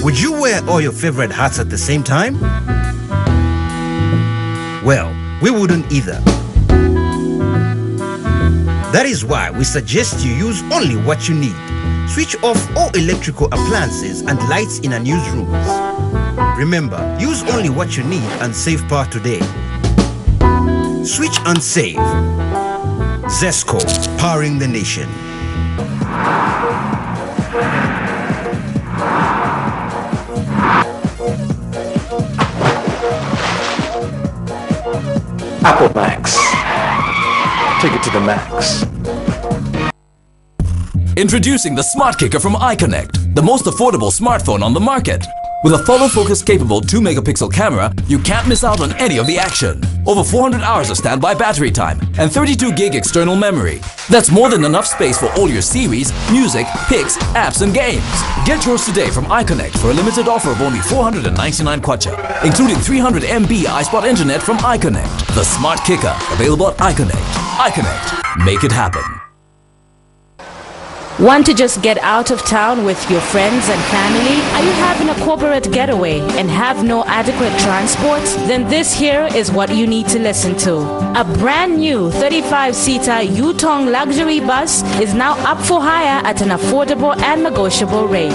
Would you wear all your favorite hats at the same time? Well, we wouldn't either. That is why we suggest you use only what you need. Switch off all electrical appliances and lights in our newsrooms. Remember, use only what you need and save power today. Switch and save. Zesco, powering the nation. Apple Max. Take it to the max. Introducing the Smart Kicker from iConnect, the most affordable smartphone on the market. With a follow-focus capable 2-megapixel camera, you can't miss out on any of the action. Over 400 hours of standby battery time and 32 gig external memory. That's more than enough space for all your series, music, pics, apps and games. Get yours today from iConnect for a limited offer of only 499 kwacha, including 300 MB iSpot internet from iConnect. The Smart Kicker, available at iConnect. iConnect, make it happen. Want to just get out of town with your friends and family? Are you having a corporate getaway and have no adequate transport? Then this here is what you need to listen to. A brand new 35-seater Yutong luxury bus is now up for hire at an affordable and negotiable rate.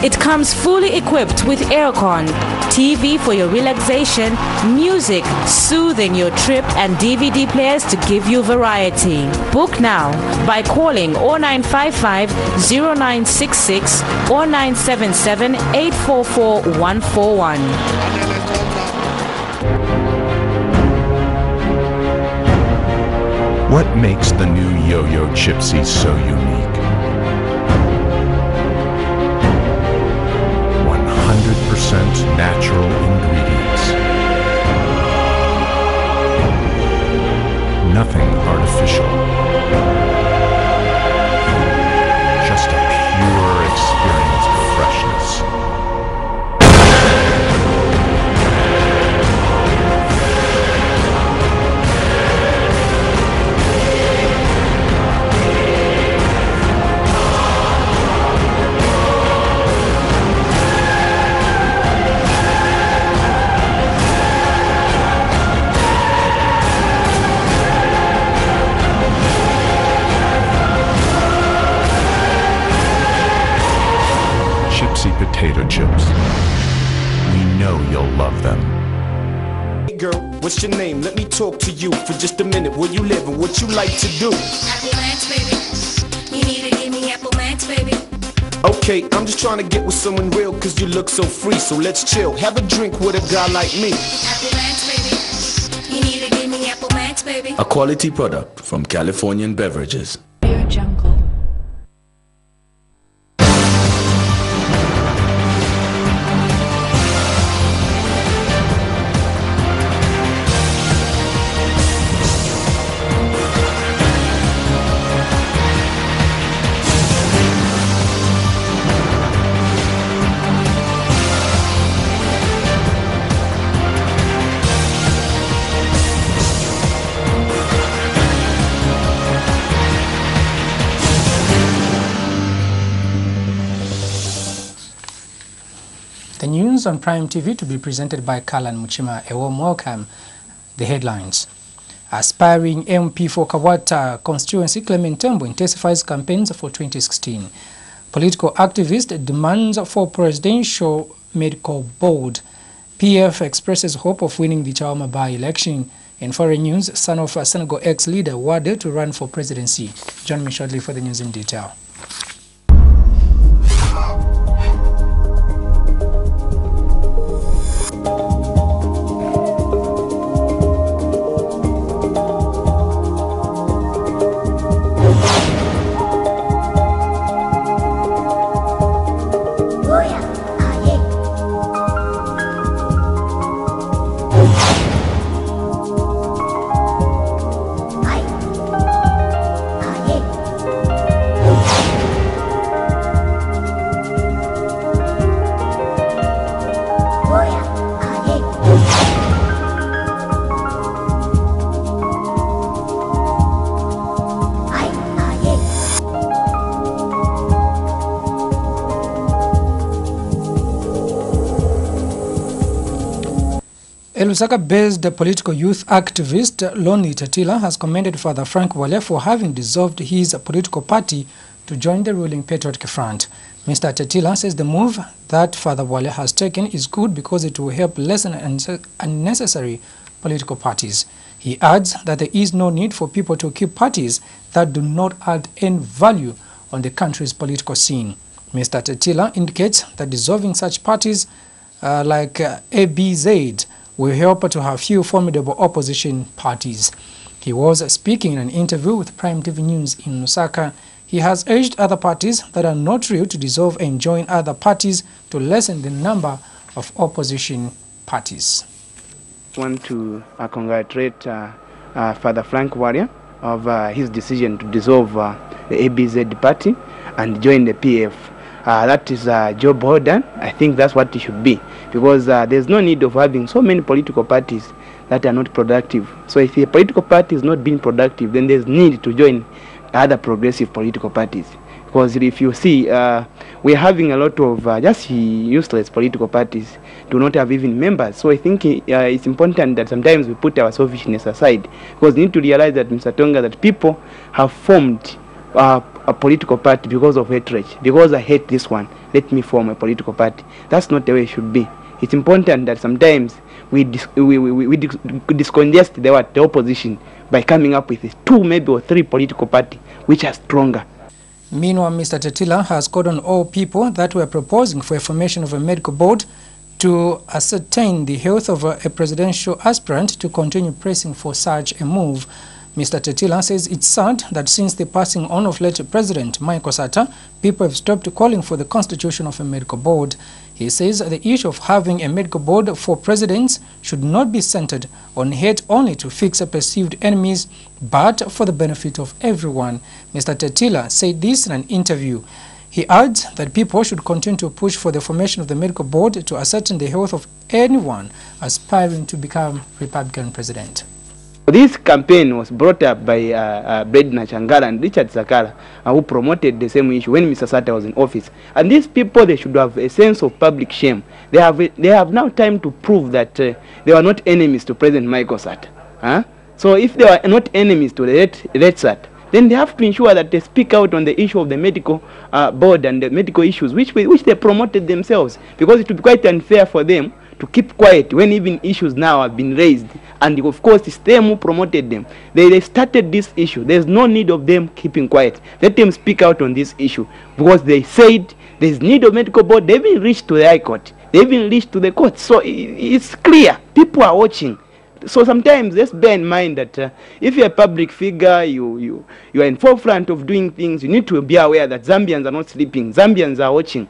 It comes fully equipped with aircon, TV for your relaxation, music soothing your trip, and DVD players to give you variety. Book now by calling 0955 0966 or 977 844 141. What makes the new Yo-Yo Chipsy so unique? 100% natural ingredients. Nothing artificial. Just a pure experience of freshness. Potato chips. We know you'll love them. Hey girl, what's your name? Let me talk to you for just a minute. Where you live and what you like to do? Apple Max, baby. You need to give me Apple Max, baby. Okay, I'm just trying to get with someone real cause you look so free. So let's chill, have a drink with a guy like me. Apple Max, baby. You need to give me Apple Max, baby. A quality product from Californian Beverages. Pure jungle. The news on Prime TV to be presented by Kalan Muchima. A warm welcome. The headlines. Aspiring MP for Kawata constituency Clement Tembo intensifies campaigns for 2016. Political activist demands for presidential medical board. PF expresses hope of winning the Chawama by-election. In foreign news, son of Senegal ex-leader Wade to run for presidency. Join me shortly for the news in detail. A Lusaka-based political youth activist, Lonely Tatila, has commended Father Frank Wale for having dissolved his political party to join the ruling Patriotic Front. Mr. Tatila says the move that Father Wale has taken is good because it will help lessen unnecessary political parties. He adds that there is no need for people to keep parties that do not add any value on the country's political scene. Mr. Tatila indicates that dissolving such parties like ABZ will help to have few formidable opposition parties. He was speaking in an interview with Prime TV News in Lusaka. He has urged other parties that are not real to dissolve and join other parties to lessen the number of opposition parties. I want to congratulate Father Frank Wale of his decision to dissolve the ABZ party and join the PF. That is job order. I think that's what it should be, because there's no need of having so many political parties that are not productive. So if a political party is not being productive, then there's need to join other progressive political parties. Because if you see, we're having a lot of just useless political parties, do not have even members. So I think it's important that sometimes we put our selfishness aside, because we need to realize that, Mr. Tonga, that people have formed a political party because of hatred. Because I hate this one, let me form a political party. That's not the way it should be. It's important that sometimes we discongest the opposition by coming up with 2 maybe or 3 political parties which are stronger. Meanwhile, Mr. Tatila has called on all people that were proposing for a formation of a medical board to ascertain the health of a presidential aspirant to continue pressing for such a move. Mr. Tatila says it's sad that since the passing on of late President Michael Sata, people have stopped calling for the constitution of a medical board. He says the issue of having a medical board for presidents should not be centered on hate only to fix perceived enemies, but for the benefit of everyone. Mr. Tatila said this in an interview. He adds that people should continue to push for the formation of the medical board to ascertain the health of anyone aspiring to become Republican president. This campaign was brought up by Bredna Changala and Richard Sakala, who promoted the same issue when Mr. Sata was in office. And these people, they should have a sense of public shame. They have now time to prove that they were not enemies to President Michael Sata. So if they are not enemies to the late Sata, then they have to ensure that they speak out on the issue of the medical board and the medical issues which they promoted themselves, because it would be quite unfair for them to keep quiet when even issues now have been raised, and of course it's them who promoted them. They started this issue. There's no need of them keeping quiet. Let them speak out on this issue, because they said there's need of medical board. They even reached to the High Court. They even reached to the court. So it's clear. People are watching. So sometimes let's bear in mind that if you're a public figure, you are in forefront of doing things, you need to be aware that Zambians are not sleeping. Zambians are watching.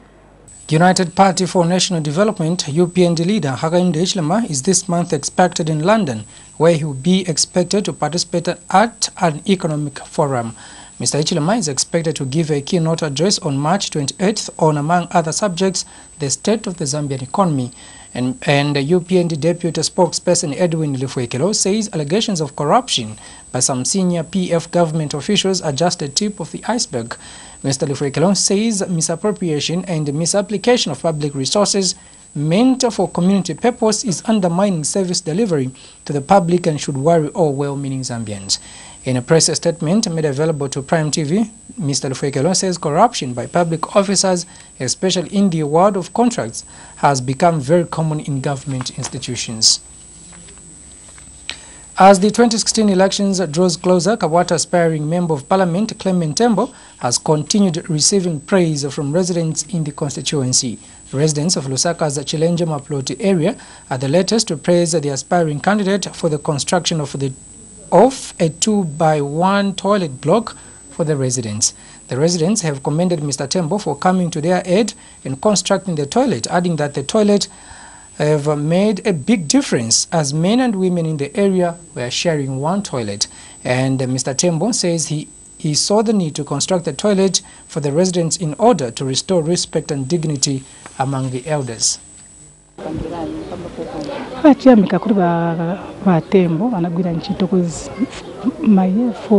United Party for National Development UPND leader Hakainde Hichilema is this month expected in London, where he will be expected to participate at an economic forum. Mr. Hichilema is expected to give a keynote address on March 28th on, among other subjects, the state of the Zambian economy. And the UPND deputy spokesperson Edwin Lifuekelo says allegations of corruption by some senior PF government officials are just a tip of the iceberg. Mr. Lifuekelo says misappropriation and misapplication of public resources meant for community purpose is undermining service delivery to the public and should worry all well-meaning Zambians. In a press statement made available to Prime TV, Mr. Lifuekelo says corruption by public officers, especially in the world of contracts, has become very common in government institutions. As the 2016 elections draws closer, Kabwata aspiring Member of Parliament Clement Tembo has continued receiving praise from residents in the constituency. Residents of Lusaka's Chilenje Maploti area are the latest to praise the aspiring candidate for the construction of a 2-by-1 toilet block for the residents. The residents have commended Mr. Tembo for coming to their aid in constructing the toilet, adding that the toilet have made a big difference as men and women in the area were sharing one toilet. And Mr. Tembo says he saw the need to construct the toilet for the residents in order to restore respect and dignity among the elders. For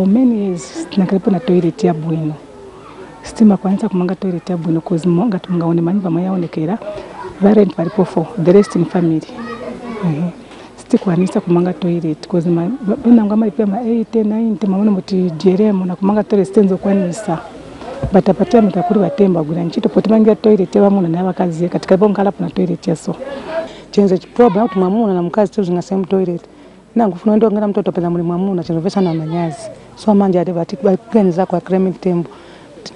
many years nakaripo na toilet ya bwino stima kwanza kumanga toilet ya bwino kozi monga tumungaone manyumba mayaonekera parent palipofo the rest in family kwanisa kumanga toilet kozi bina ngama ipia ma 8 9 mamona muti jeremo na kumanga toilet stenzo kwanisa batapatia mitakuri batemba gura nchito potimangia toilet bamuna na bakazi katika bongala na toilet yaso chenze problem tumamuna na mkazi tu zinga same toilet nangu funa ndo ngana mtoto pela mwamuna chinovesa na manyazi so manje ade batikwenza kwa creming tembo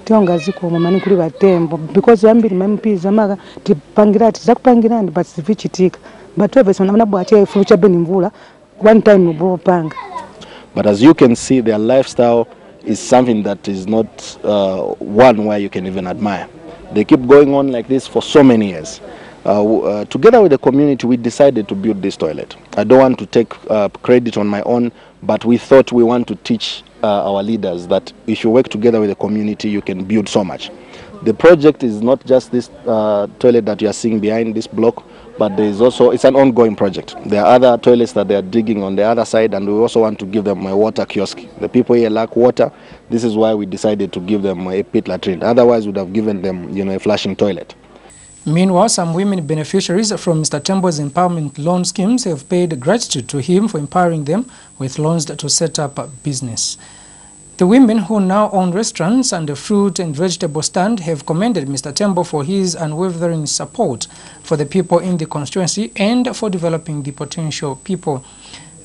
tionga ziko mama kuri batembo because yambiri mampiza maka tipangira tizakupangira ndi but sivichitika but obviously namna bwache fucha beni mvula one time no panga. But as you can see, their lifestyle is something that is not one where you can even admire. They keep going on like this for so many years. Together with the community, we decided to build this toilet. I don't want to take credit on my own, but we thought we want to teach our leaders that if you work together with the community, you can build so much. The project is not just this toilet that you are seeing behind this block, but there is also, it's an ongoing project. There are other toilets that they are digging on the other side, and we also want to give them a water kiosk. The people here lack water. This is why we decided to give them a pit latrine. Otherwise, we would have given them, a flushing toilet. Meanwhile, some women beneficiaries from Mr. Tembo's empowerment loan schemes have paid gratitude to him for empowering them with loans to set up a business. The women who now own restaurants and a fruit and vegetable stand have commended Mr. Tembo for his unwavering support for the people in the constituency and for developing the potential people.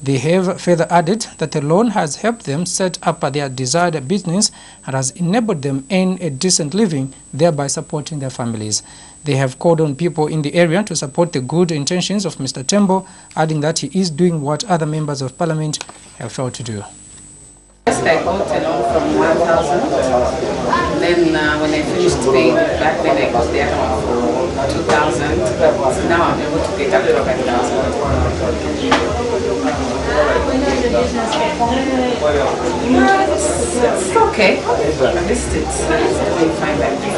They have further added that the loan has helped them set up their desired business and has enabled them earn a decent living, thereby supporting their families. They have called on people in the area to support the good intentions of Mr. Tembo, adding that he is doing what other members of parliament have failed to do. First I got a loan from 1,000, then when I finished paying back, then I got the account for 2,000, but now I'm able to get up to 5,000. It's okay, at least it's doing fine by me.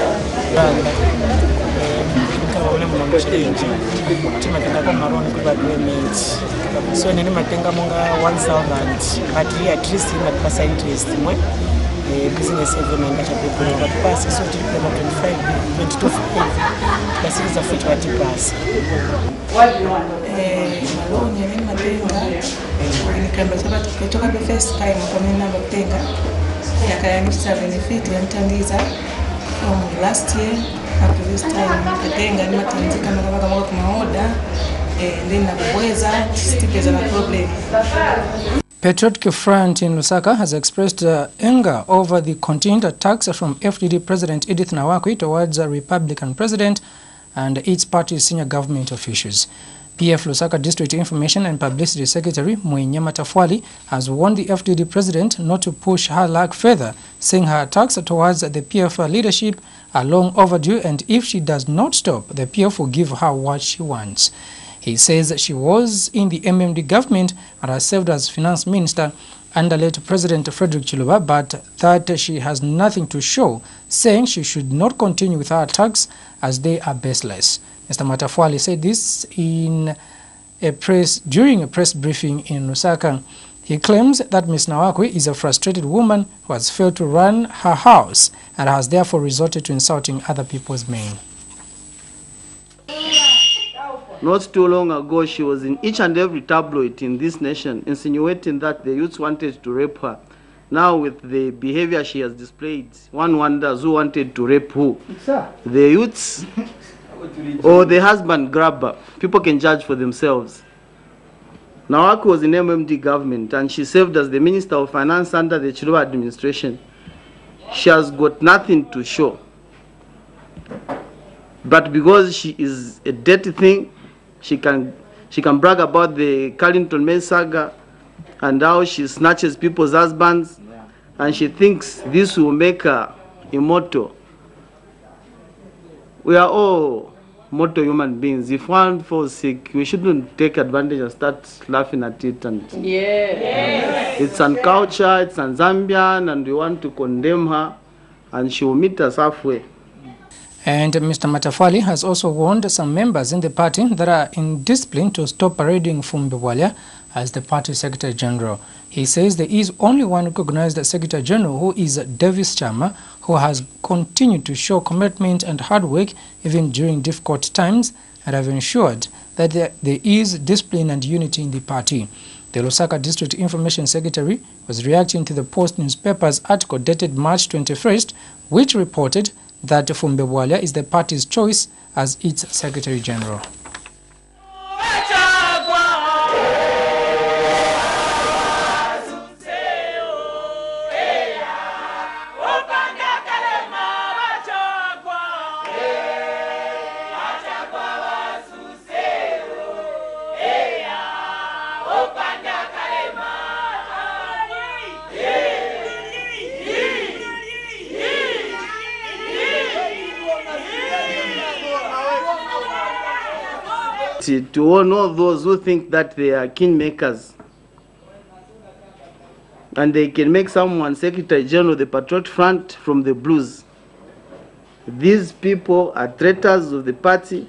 So nene matenga monga 1,000 but we at least in that percent interest mwe business element that people but pass so to level 25 22 basi za fit what pass what do you want malone nene matenga nikamba sababu kutoka the first time kwa mimi namba matenga yakayanisha benefit yantandiza from last year up to this time matenga ni matanzika kama kwa order. Patriotic Front in Lusaka has expressed anger over the continued attacks from FDD President Edith Nawakwi towards a Republican president and its party's senior government officials. PF Lusaka District Information and Publicity Secretary Mwenye Matafwali has warned the FDD president not to push her luck further, saying her attacks towards the PF leadership are long overdue, and if she does not stop, the PF will give her what she wants. He says she was in the MMD government and has served as finance minister under late President Frederick Chiluba, but that she has nothing to show, saying she should not continue with her attacks as they are baseless. Mr. Matafwali said this in during a press briefing in Lusaka. He claims that Ms. Nawakwi is a frustrated woman who has failed to run her house and has therefore resorted to insulting other people's men. Not too long ago, she was in each and every tabloid in this nation, insinuating that the youths wanted to rape her. Now, with the behavior she has displayed, one wonders who wanted to rape who? The youths or the husband grabber? People can judge for themselves. Nawakwi was in MMD government, and she served as the Minister of Finance under the Chiluba administration. She has got nothing to show. But because she is a dirty thing, she can brag about the Carlington Mail saga and how she snatches people's husbands, and she thinks this will make her immortal. We are all mortal human beings. If one falls sick, we shouldn't take advantage and start laughing at it. And it's on culture, it's on Zambian, and we want to condemn her, and she will meet us halfway. And Mr. Matafwali has also warned some members in the party that are indisciplined to stop parading Fumbiwalya as the party Secretary General. He says there is only one recognized Secretary General, who is Davis Chama, who has continued to show commitment and hard work even during difficult times, and have ensured that there is discipline and unity in the party. The Lusaka District Information Secretary was reacting to the Post newspaper's article dated March 21st, which reported that Fumbe Bwalya is the party's choice as its Secretary General. To warn all those who think that they are kingmakers and they can make someone Secretary General of the Patriotic Front from the Blues. These people are traitors of the party,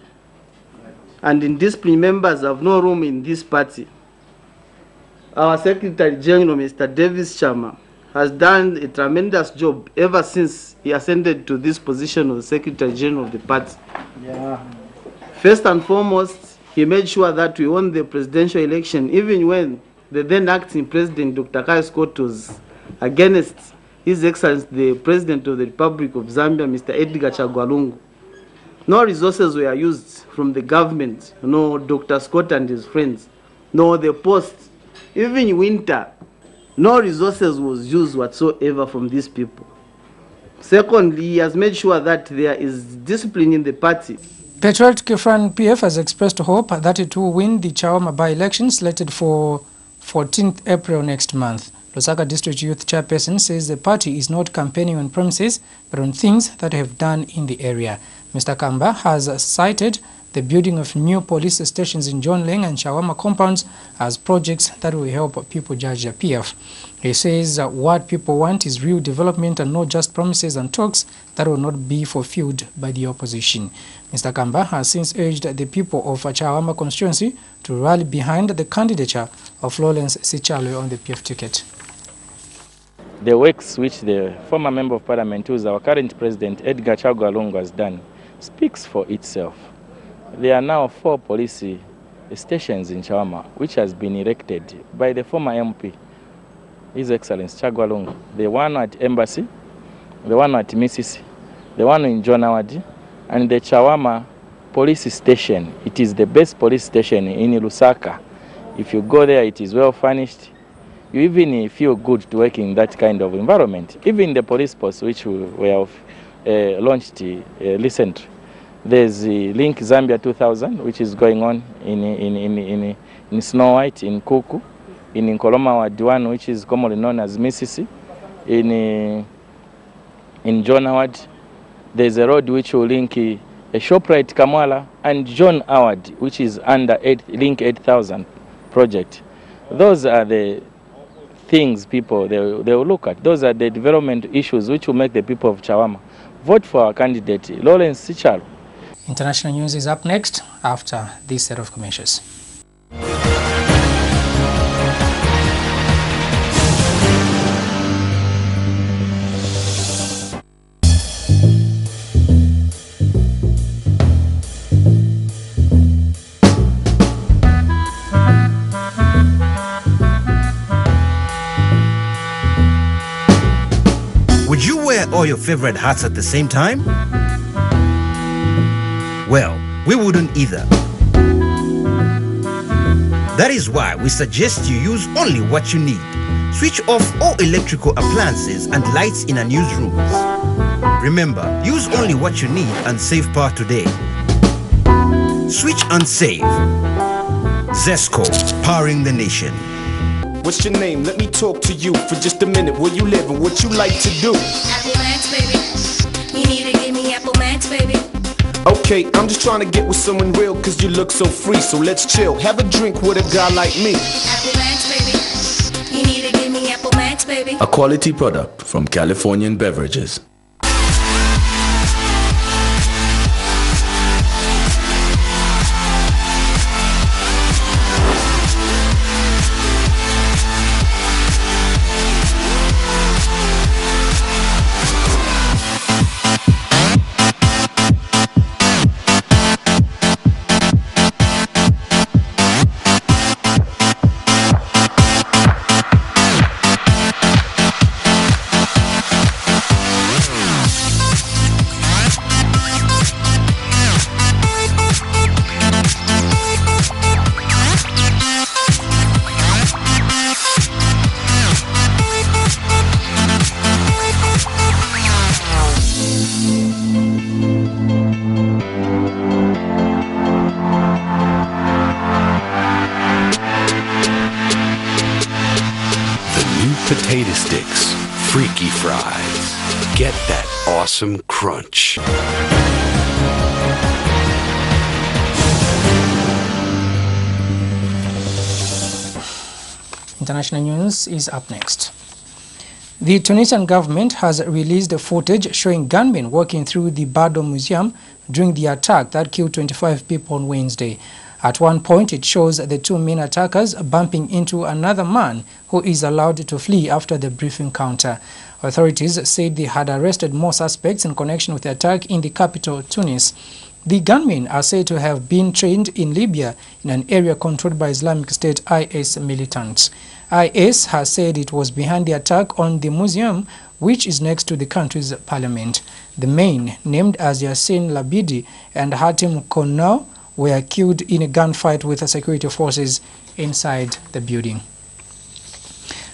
and indisciplined members have no room in this party. Our Secretary General, Mr. Davis Chama, has done a tremendous job ever since he ascended to this position of Secretary General of the party. First and foremost, he made sure that we won the presidential election, even when the then acting president, Dr. Kai Scott, was against His Excellency, the President of the Republic of Zambia, Mr. Edgar Chagwa Lungu. No resources were used from the government, no Dr. Scott and his friends, no the post. Even in winter, no resources was used whatsoever from these people. Secondly, he has made sure that there is discipline in the party. Patriotic Front PF has expressed hope that it will win the Chawama by-election slated for 14th April next month. Lusaka District Youth Chairperson says the party is not campaigning on promises but on things that have done in the area. Mr. Kamba has cited the building of new police stations in John Leng and Chawama compounds as projects that will help people judge the PF. He says what people want is real development and not just promises and talks that will not be fulfilled by the opposition. Mr. Kamba has since urged the people of Chawama constituency to rally behind the candidature of Lawrence Sichalo on the PF ticket. The works which the former Member of Parliament, who is our current President, Edgar Chagwa Lungu, has done, speaks for itself. There are now 4 police stations in Chawama, which has been erected by the former MP, His Excellency Chagwa Lungu. The one at Embassy, the one at Misisi, the one in John Howard, and the Chawama police station. It is the best police station in Lusaka. If you go there, it is well furnished. You even feel good to work in that kind of environment. Even the police posts which were launched recently. There's Link Zambia 2000, which is going on in Snow White, in Kuku, in Nkoloma Ward 1, which is commonly known as Misisi, in John Howard. There's a road which will link ShopRite Kamwala and John Howard, which is under Link 8000 project. Those are the things people they will look at. Those are the development issues which will make the people of Chawama vote for our candidate, Lawrence Sichalo. International news is up next after this set of commercials. Would you wear all your favorite hats at the same time? Well, we wouldn't either. That is why we suggest you use only what you need. Switch off all electrical appliances and lights in unused rooms. Remember, use only what you need and save power today. Switch and save. Zesco, powering the nation. What's your name? Let me talk to you for just a minute. Where you live and what you like to do? Apple Max, baby. You need to give me Apple Max, baby. Okay, I'm just trying to get with someone real cause you look so free. So let's chill, have a drink with a guy like me. Apple Max, baby. You need to give me Apple Max, baby. A quality product from Californian Beverages. Freaky Fries. Get that awesome crunch. International news is up next. The Tunisian government has released footage showing gunmen walking through the Bardo Museum during the attack that killed 25 people on Wednesday. At one point, it shows the two main attackers bumping into another man who is allowed to flee after the brief encounter. Authorities said they had arrested more suspects in connection with the attack in the capital, Tunis. The gunmen are said to have been trained in Libya in an area controlled by Islamic State IS militants. IS has said it was behind the attack on the museum, which is next to the country's parliament. The men, named as Yassine Labidi and Hatim Konau, were killed in a gunfight with the security forces inside the building.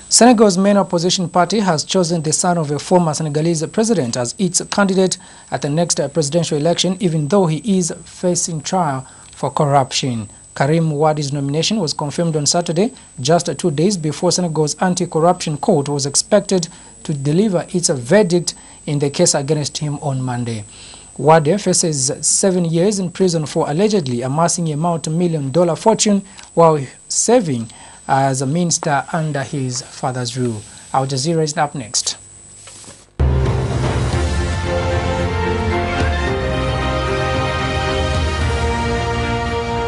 Senegal's main opposition party has chosen the son of a former Senegalese president as its candidate at the next presidential election, even though he is facing trial for corruption. Karim Wadi's nomination was confirmed on Saturday, just 2 days before Senegal's anti-corruption court was expected to deliver its verdict in the case against him on Monday. Wade faces 7 years in prison for allegedly amassing a multi-million-dollar fortune while serving as a minister under his father's rule. Al Jazeera is up next.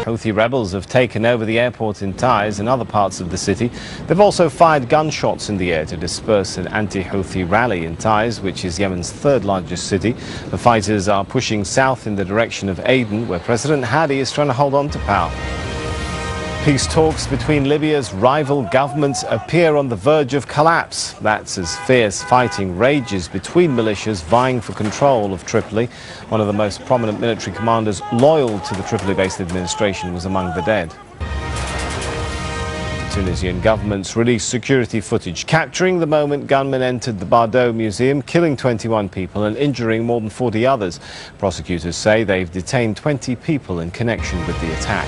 Houthi rebels have taken over the airport in Taiz and other parts of the city. They've also fired gunshots in the air to disperse an anti-Houthi rally in Taiz, which is Yemen's third largest city. The fighters are pushing south in the direction of Aden, where President Hadi is trying to hold on to power. Peace talks between Libya's rival governments appear on the verge of collapse. That's as fierce fighting rages between militias vying for control of Tripoli. One of the most prominent military commanders loyal to the Tripoli-based administration was among the dead. The Tunisian government's released security footage capturing the moment gunmen entered the Bardo Museum, killing 21 people and injuring more than 40 others. Prosecutors say they've detained 20 people in connection with the attack.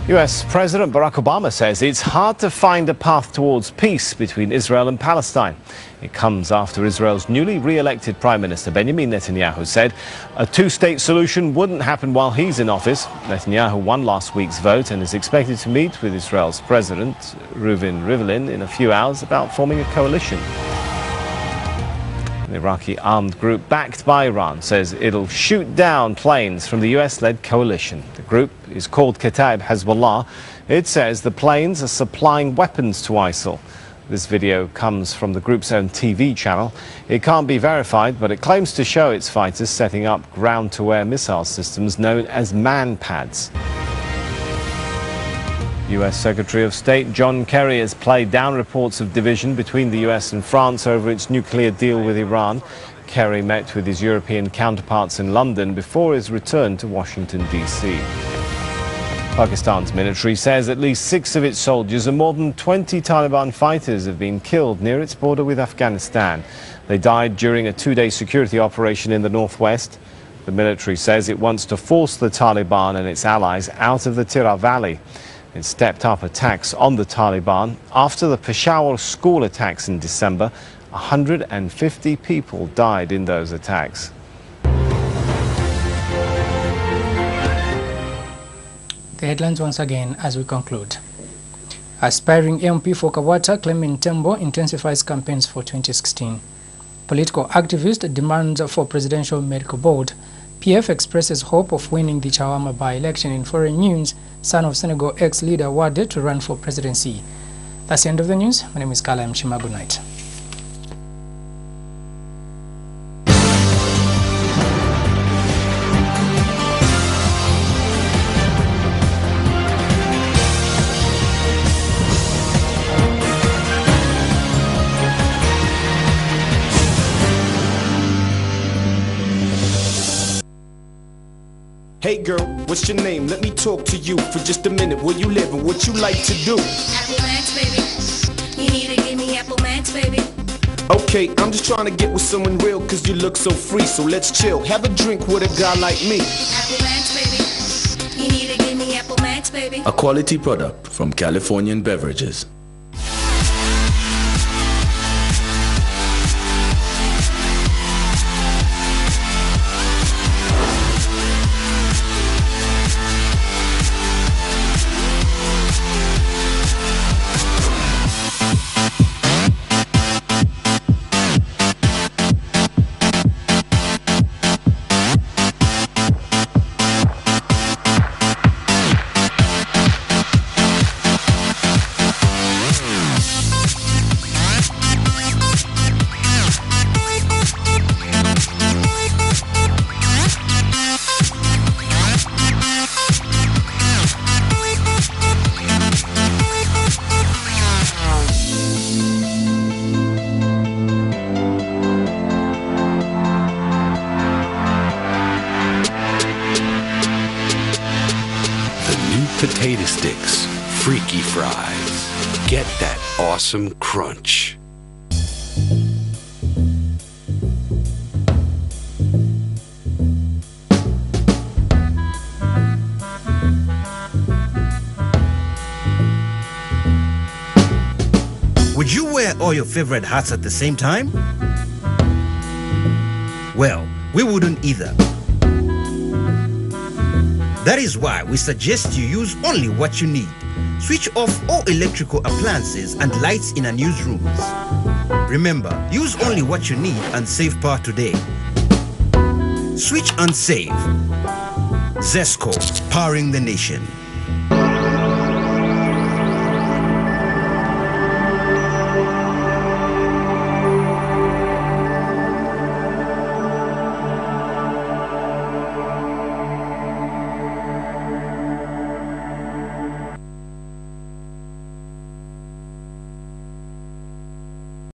US President Barack Obama says it's hard to find a path towards peace between Israel and Palestine. It comes after Israel's newly re-elected Prime Minister Benjamin Netanyahu said a two-state solution wouldn't happen while he's in office. Netanyahu won last week's vote and is expected to meet with Israel's President Reuven Rivlin in a few hours about forming a coalition. An Iraqi armed group backed by Iran says it'll shoot down planes from the US-led coalition. The group is called Kataib Hezbollah. It says the planes are supplying weapons to ISIL. This video comes from the group's own TV channel. It can't be verified, but it claims to show its fighters setting up ground-to-air missile systems known as MANPADS. US Secretary of State John Kerry has played down reports of division between the US and France over its nuclear deal with Iran. Kerry met with his European counterparts in London before his return to Washington, D.C. Pakistan's military says at least 6 of its soldiers and more than 20 Taliban fighters have been killed near its border with Afghanistan. They died during a 2-day security operation in the northwest. The military says it wants to force the Taliban and its allies out of the Tirah Valley. It stepped up attacks on the Taliban after the Peshawar school attacks in December. 150 people died in those attacks. The headlines once again as we conclude. Aspiring MP for Kawata, Clement Tembo, intensifies campaigns for 2016. Political activist demands for Presidential Medical Board. PF expresses hope of winning the Chawama by-election. In foreign news, son of Senegal ex-leader Wade to run for presidency. That's the end of the news. My name is Kala Mchima. Good night. Hey girl, what's your name? Let me talk to you for just a minute. Where you live and what you like to do? Apple Max, baby. You need to give me Apple Max, baby. Okay, I'm just trying to get with someone real cause you look so free. So let's chill, have a drink with a guy like me. Apple Max, baby. You need to give me Apple Max, baby. A quality product from Californian Beverages. potato sticks, freaky fries. Get that awesome crunch. Would you wear all your favorite hats at the same time? Well, we wouldn't either. That is why we suggest you use only what you need. Switch off all electrical appliances and lights in unused rooms. Remember, use only what you need and save power today. Switch and save. ZESCO, powering the nation.